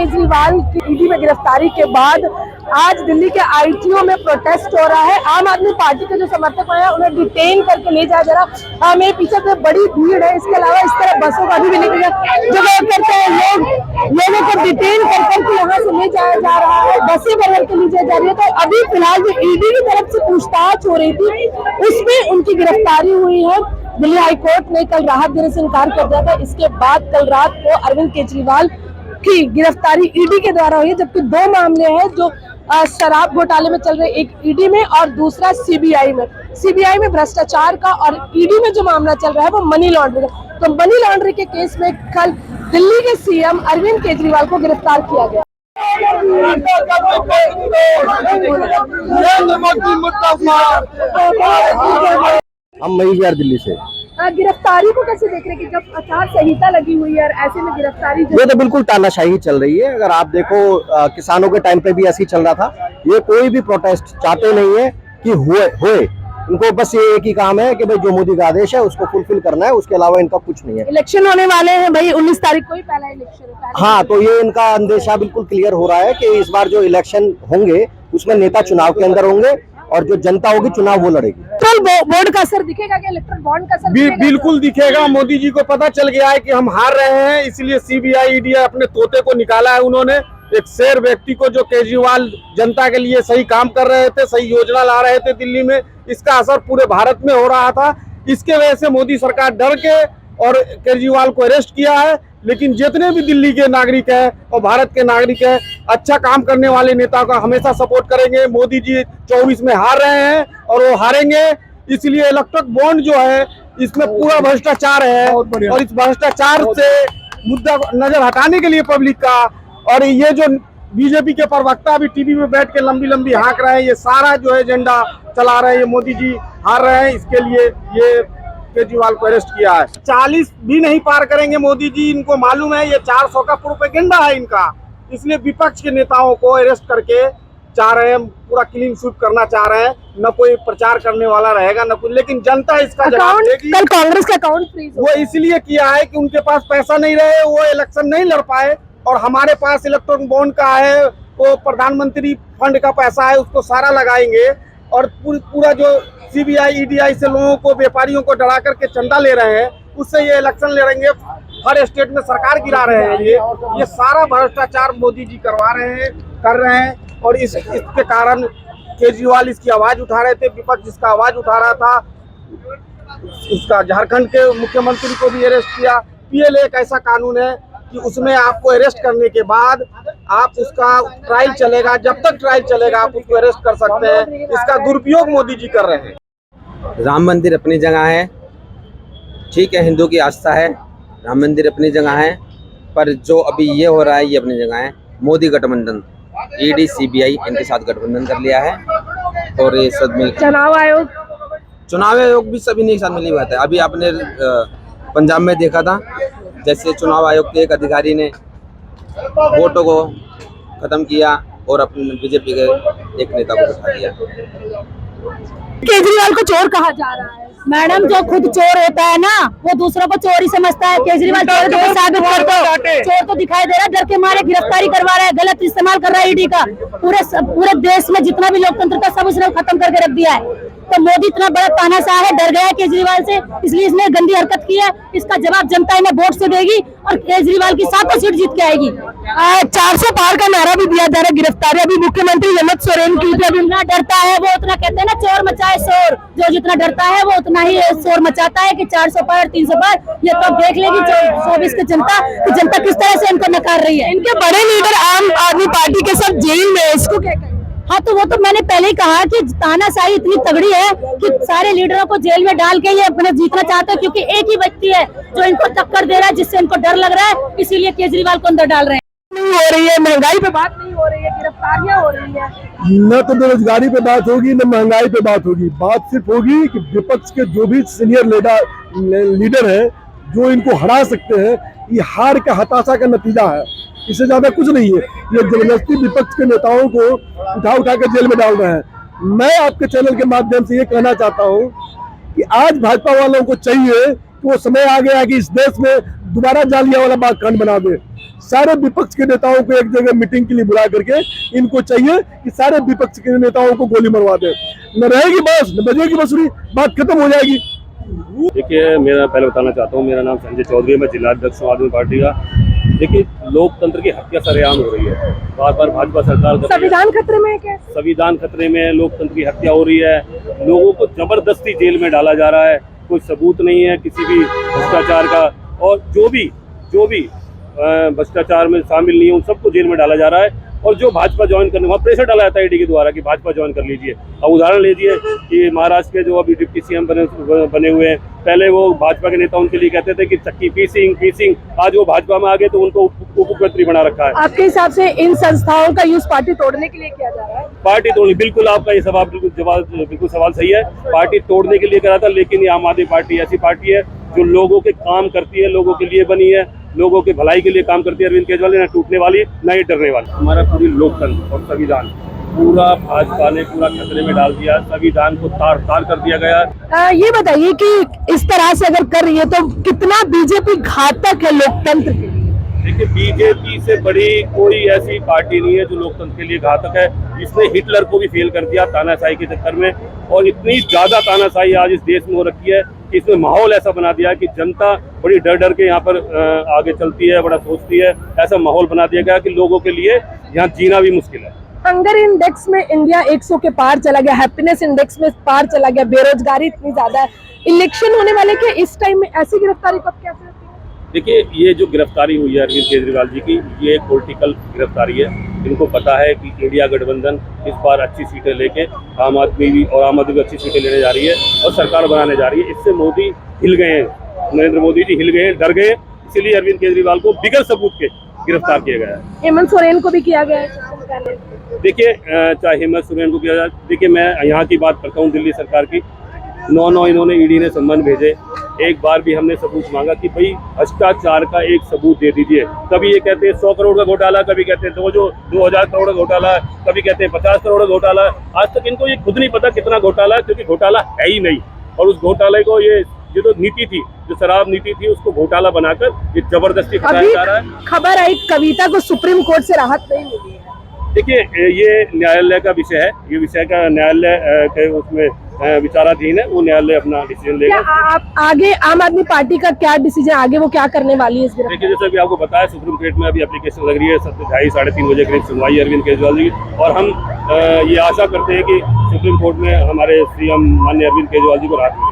केजरीवाल की ईडी में गिरफ्तारी के बाद आज दिल्ली के आईटीओ में प्रोटेस्ट हो रहा है। आम आदमी पार्टी के जो समर्थक हैं उन्हें डिटेन करके ले जाया जा रहा है। मेरे पीछे से बड़ी भीड़ है। इसके अलावा इस तरह बसों का भी लेके जो वेट करते हैं लोगों को डिटेन करके यहाँ से ले जाया जा रहा है। बसें भर के ले जाई जा रही है। तो अभी फिलहाल जो ईडी की तरफ से पूछताछ हो रही थी उसमें उनकी गिरफ्तारी हुई है। दिल्ली हाईकोर्ट ने कल राहत देने से इनकार कर दिया था। इसके बाद कल रात को अरविंद केजरीवाल की गिरफ्तारी ईडी के द्वारा हुई है, जबकि दो मामले हैं जो शराब घोटाले में चल रहे, एक ईडी में और दूसरा सीबीआई में। सीबीआई में भ्रष्टाचार का और ईडी में जो मामला चल रहा है वो मनी लॉन्ड्रिंग का। तो मनी लॉन्ड्रिंग के केस में कल दिल्ली के सीएम अरविंद केजरीवाल को गिरफ्तार किया गया। हम महीविहार दिल्ली से। गिरफ्तारी को कैसे देख रहे हैं कि जब आचार संहिता लगी हुई है और ऐसे में गिरफ्तारी? ये तो बिल्कुल तानाशाही चल रही है। अगर आप देखो किसानों के टाइम पे भी ऐसे ही चल रहा था। ये कोई भी प्रोटेस्ट चाहते नहीं है कि होए। इनको बस ये एक ही काम है कि भाई जो मोदी का आदेश है उसको फुलफिल करना है, उसके अलावा इनका कुछ नहीं है। इलेक्शन होने वाले हैं भाई, 19 तारीख को ही पहला इलेक्शन है। हाँ, तो ये इनका अंदेशा बिल्कुल क्लियर हो रहा है कि इस बार जो इलेक्शन होंगे उसमें नेता चुनाव के अंदर होंगे और जो जनता होगी चुनाव वो लड़ेगी। इलेक्ट्रल बोर्ड का असर दिखेगा क्या? इलेक्ट्रल बॉन्ड का असर बिल्कुल दिखेगा। मोदी जी को पता चल गया है कि हम हार रहे हैं, इसलिए सीबीआई ईडी अपने तोते को निकाला है उन्होंने। एक शेर व्यक्ति को, जो केजरीवाल जनता के लिए सही काम कर रहे थे, सही योजना ला रहे थे दिल्ली में, इसका असर पूरे भारत में हो रहा था। इसके वजह से मोदी सरकार डर के और केजरीवाल को अरेस्ट किया है। लेकिन जितने भी दिल्ली के नागरिक हैं और भारत के नागरिक हैं, अच्छा काम करने वाले नेता का हमेशा सपोर्ट करेंगे। मोदी जी 24 में हार रहे हैं और वो हारेंगे, इसलिए इलेक्ट्रल बॉन्ड जो है इसमें पूरा भ्रष्टाचार है और इस भ्रष्टाचार से मुद्दा नजर हटाने के लिए पब्लिक का, और ये जो बीजेपी के प्रवक्ता भी टीवी में बैठ के लंबी लंबी हाँक रहे हैं, ये सारा जो एजेंडा चला रहे हैं, ये मोदी जी हार रहे हैं, इसके लिए ये केजरीवाल को अरेस्ट किया है। 40 भी नहीं पार करेंगे मोदी जी, इनको मालूम है ये 400 का प्रोपेगेंडा है इनका, इसलिए विपक्ष के नेताओं को अरेस्ट करके चाह रहे हैं, पूरा क्लीन स्वीप करना चाह रहे हैं। न कोई प्रचार करने वाला रहेगा न कुछ, लेकिन जनता इसका जवाब देगी। कल कांग्रेस का अकाउंट फ्रीज वो इसलिए किया है कि उनके पास पैसा नहीं रहे, वो इलेक्शन नहीं लड़ पाए, और हमारे पास इलेक्ट्रॉनिक बॉन्ड का है, वो प्रधानमंत्री फंड का पैसा है, उसको सारा लगाएंगे। और पूरा जो सीबीआई ईडीआई से लोगों को, व्यापारियों को डरा करके चंदा ले रहे हैं, उससे ये इलेक्शन लड़ेंगे। हर स्टेट में सरकार गिरा रहे हैं। ये सारा भ्रष्टाचार मोदी जी कर रहे हैं और इसके कारण केजरीवाल इसकी आवाज उठा रहे थे, विपक्ष जिसका आवाज उठा रहा था, उसका झारखंड के मुख्यमंत्री को भी अरेस्ट किया। पीएलए एक ऐसा कानून है कि उसमें आपको अरेस्ट करने के बाद आप उसका ट्रायल चलेगा, जब तक ट्रायल चलेगा आप उसको अरेस्ट कर सकते हैं। इसका दुरुपयोग मोदी जी कर रहे हैं। राम मंदिर अपनी जगह है, ठीक है, हिंदू की आस्था है, राम मंदिर अपनी जगह है, पर जो अभी ये हो रहा है ये अपनी जगह है। मोदी गठबंधन, ईडी सीबीआई इनके साथ गठबंधन कर लिया है और ये सब मिल चुनाव आयोग भी सभी ने एक साथ मिली बात है। अभी आपने पंजाब में देखा था, जैसे चुनाव आयोग के एक अधिकारी ने वोटों को खत्म किया और अपने बीजेपी के एक नेता को उठा दिया। केजरीवाल को चोर कहा जा रहा है। मैडम, जो खुद चोर होता है ना वो दूसरों को चोर ही समझता है। केजरीवाल चोर को साबित कर दो। चोर तो दिखाई दे रहा है, डर के मारे गिरफ्तारी करवा रहा है, गलत इस्तेमाल कर रहा है ईडी का। पूरे देश में जितना भी लोकतंत्र था सब उसने खत्म करके रख दिया है। तो मोदी इतना बड़ा तानाशाह है, डर गया है केजरीवाल से, इसलिए इसने गंदी हरकत की है। इसका जवाब जनता इन्हें वोट से देगी और केजरीवाल की 7 सीट जीत के आएगी। 400 पार का नारा भी दिया जा रहा है। गिरफ्तारी अभी मुख्यमंत्री हेमंत सोरेन की जितना डरता है वो उतना, कहते हैं ना, चोर मचाए शोर। जो जितना डरता है वो उतना ही शोर मचाता है कि 400 पार 300 पार। ये तो देख लेगी 24 की जनता कि जनता किस तरह से इनको नकार रही है। इनके बड़े लीडर आम आदमी पार्टी के सब जेल में, इसको क्या कहें? हाँ, तो वो तो मैंने पहले ही कहा कि तानाशाही इतनी तगड़ी है कि सारे लीडरों को जेल में डाल के ये अपने जीतना चाहते हैं, क्योंकि एक ही व्यक्ति है जो इनको टक्कर दे रहा है, जिससे इनको डर लग रहा है, इसीलिए केजरीवाल को अंदर डाल रहे हैं। नहीं हो रही है, महंगाई पे बात नहीं हो रही है, गिरफ्तारियां हो रही है। न तो बेरोजगारी पे बात होगी न महंगाई पे बात होगी। बात सिर्फ होगी कि विपक्ष के जो भी सीनियर लीडर हैं जो इनको हरा सकते हैं, ये हार का हताशा का नतीजा है, इससे ज्यादा कुछ नहीं है। ये जबरदस्ती विपक्ष के नेताओं को उठा के जेल में डाल रहे हैं। मैं आपके चैनल के माध्यम से ये कहना चाहता हूँ कि आज भाजपा वालों को चाहिए कि वो समय आ गया कि इस देश में दोबारा जालियांवाला बाग कांड बना दे। सारे विपक्ष के नेताओं को एक जगह मीटिंग के लिए बुला करके इनको चाहिए कि सारे विपक्ष के नेताओं को गोली मरवा दे, न रहेगी बस, न बजेगी बांसुरी, बात खत्म हो जाएगी। देखिए, मेरा पहले बताना चाहता हूँ, मेरा नाम संजय चौधरी है, मैं जिलाध्यक्ष हूँ आदमी पार्टी का। देखिए, लोकतंत्र की हत्या सरेआम हो रही है, बार बार भाजपा सरकार कर रही है। संविधान खतरे में है क्या? संविधान खतरे में है, लोकतंत्र की हत्या हो रही है, लोगों को जबरदस्ती जेल में डाला जा रहा है, कोई सबूत नहीं है किसी भी भ्रष्टाचार का, और जो भी भ्रष्टाचार में शामिल नहीं है उन सबको जेल में डाला जा रहा है। और जो भाजपा ज्वाइन करने, वहाँ प्रेशर डाला जाता है ईडी के द्वारा कि भाजपा ज्वाइन कर लीजिए। अब उदाहरण लीजिए कि महाराष्ट्र के जो अभी डिप्टी सीएम बने हुए हैं, पहले वो भाजपा के नेता उनके लिए कहते थे कि चक्की पीसिंग, आज वो भाजपा में आ गए तो उनको उप मुख्यमंत्री बना रखा है। आपके हिसाब से इन संस्थाओं का यूज पार्टी तोड़ने के लिए किया जा रहा है? पार्टी तोड़ने, बिल्कुल आपका ये सवाल बिल्कुल सवाल सही है, पार्टी तोड़ने के लिए करा था, लेकिन ये आम आदमी पार्टी ऐसी पार्टी है जो लोगों के काम करती है, लोगों के लिए बनी है, लोगों के भलाई के लिए काम करती है। अरविंद केजरीवाल ने न टूटने वाली न ही डरने वाली। हमारा पूरी लोकतंत्र और संविधान पूरा भाजपा ने पूरा खतरे में डाल दिया, संविधान को तार तार कर दिया गया। ये बताइए कि इस तरह से अगर कर रही है तो कितना बीजेपी घातक है लोकतंत्र के लिए? देखिए, बीजेपी से बड़ी कोई ऐसी पार्टी नहीं है जो लोकतंत्र के लिए घातक है। इसने हिटलर को भी फेल कर दिया तानाशाही के चक्कर में, और इतनी ज्यादा तानाशाही आज इस देश में हो रखी है कि इसमें माहौल ऐसा बना दिया कि जनता बड़ी डर डर के यहाँ पर आगे चलती है, बड़ा सोचती है। ऐसा माहौल बना दिया गया कि लोगों के लिए यहाँ जीना भी मुश्किल है। हंगर इंडेक्स में इंडिया 100 के पार चला गया, हैप्पीनेस इंडेक्स में पार चला गया, बेरोजगारी इतनी ज्यादा है। इलेक्शन होने वाले के इस टाइम में ऐसी गिरफ्तारी कब कैसे होती है? देखिए, ये जो गिरफ्तारी हुई है अरविंद केजरीवाल जी की, ये एक पॉलिटिकल गिरफ्तारी है। इनको पता है कि इंडिया गठबंधन इस बार अच्छी सीटें लेके आम आदमी भी अच्छी सीटें लेने जा रही है और सरकार बनाने जा रही है। इससे मोदी हिल गए हैं, नरेंद्र मोदी जी हिल गए हैं, डर गए, इसीलिए अरविंद केजरीवाल को बिगर सबूत के गिरफ्तार किया गया है। हेमंत सोरेन को भी किया गया है। देखिए, चाहे हेमंत सोरेन को किया जाए, देखिए मैं यहाँ की बात करता हूँ दिल्ली सरकार की। 9 इन्होंने ईडी ने सम्मन भेजे, एक बार भी हमने सबूत मांगा कि भाई भ्रष्टाचार का एक सबूत दे दीजिए। कभी ये कहते हैं 100 करोड़ का घोटाला, कभी कहते हैं 2000 करोड़ का घोटाला, कभी कहते हैं 50 करोड़ का घोटाला। आज तक इनको ये खुद नहीं पता कितना घोटाला है, क्योंकि घोटाला है ही नहीं। और उस घोटाले को ये जो नीति थी, जो शराब नीति थी, उसको घोटाला बनाकर ये जबरदस्ती फंसाया जा रहा है। खबर आई कविता को सुप्रीम कोर्ट से राहत नहीं मिली है। देखिए, ये न्यायालय का विषय है, ये विषय का न्यायालय के उसमें विचाराधीन है, वो न्यायालय अपना डिसीजन लेगा। आप आगे आम आदमी पार्टी का क्या डिसीजन, आगे वो क्या करने वाली है इस गिरफ्तारी? देखिए, जैसे अभी आपको बताया, सुप्रीम कोर्ट में अभी एप्लीकेशन लग रही है, 2:30-3:30 बजे करीब सुनवाई अरविंद केजरीवाल जी, और हम ये आशा करते हैं कि सुप्रीम कोर्ट में हमारे सीएम माननीय अरविंद केजरीवाल जी को राहत मिले।